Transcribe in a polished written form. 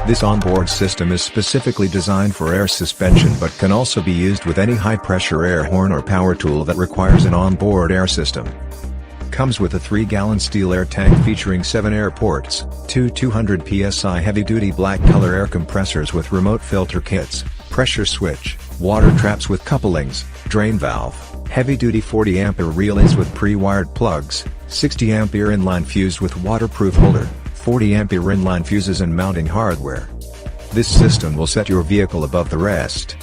This onboard system is specifically designed for air suspension but can also be used with any high-pressure air horn or power tool that requires an onboard air system. Comes with a 3-gallon steel air tank featuring 7 air ports, 200 PSI heavy-duty black color air compressors with remote filter kits, pressure switch, water traps with couplings, drain valve, heavy-duty 40 ampere relays with pre-wired plugs, 60 ampere inline fuse with waterproof holder, 40 ampere inline fuses and mounting hardware. This system will set your vehicle above the rest.